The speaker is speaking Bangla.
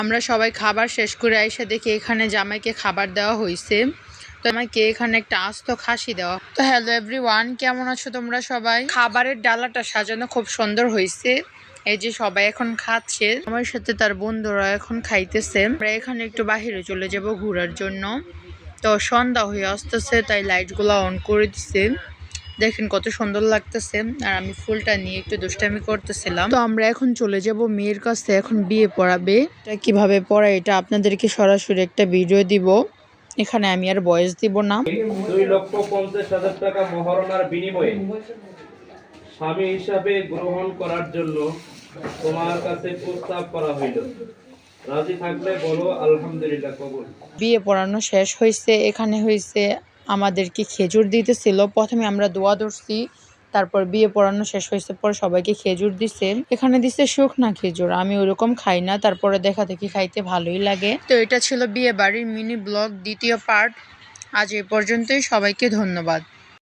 আমরা সবাই খাবার শেষ করে আইসা দেখি এখানে জামাইকে খাবার দেওয়া হয়েছে। তো আমাকে এখানে একটা আস্ত খাসি দেওয়া। তো হ্যালো এভরিওয়ান, কেমন আছো তোমরা সবাই? খাবারের ডালাটা সাজানো খুব সুন্দর হয়েছে। এই যে সবাই এখন খাচ্ছে, আমার সাথে তার বন্ধুরা এখন খাইতেছে। আমরা এখানে একটু বাহিরে চলে যাব ঘোরার জন্য। তো সন্ধ্যা হয়ে আসতেছে, তাই লাইট গুলা অন করে দিছে। দেখেন কত সুন্দর লাগতেছে। আর আমি ফুলটা নিয়ে একটু দুষ্টামি করতেছিলাম। তো আমরা এখন চলে যাব মেয়ের কাছে, এখন বিয়ে পড়াবে। এটা কিভাবে পড়ায় এটা আপনাদেরকে সরাসরি একটা ভিডিও দিব, এখানে আমি আর ভয়েস দিব না। 2,50,000 টাকা মহারণার বিনিময়ে স্বামী হিসাবে গ্রহণ করার জন্য তোমার কাছে প্রস্তাব করা হইল। রাজি থাকলে বলো আলহামদুলিল্লাহ কবুল। বিয়ে পড়ানো শেষ হয়েছে, এখানে হয়েছে আমাদেরকে খেজুর দিতেছিল। প্রথমে আমরা দোয়া ধরছি, তারপর বিয়ে পড়ানো শেষ হয়েছে পর সবাইকে খেজুর দিছে। এখানে দিছে শুকনা খেজুর, আমি ওরকম খাই না, তারপরে দেখা দেখি খাইতে ভালোই লাগে। তো এটা ছিল বিয়ে বাড়ির মিনি ব্লগ দ্বিতীয় পার্ট। আজ এই পর্যন্তই, সবাইকে ধন্যবাদ।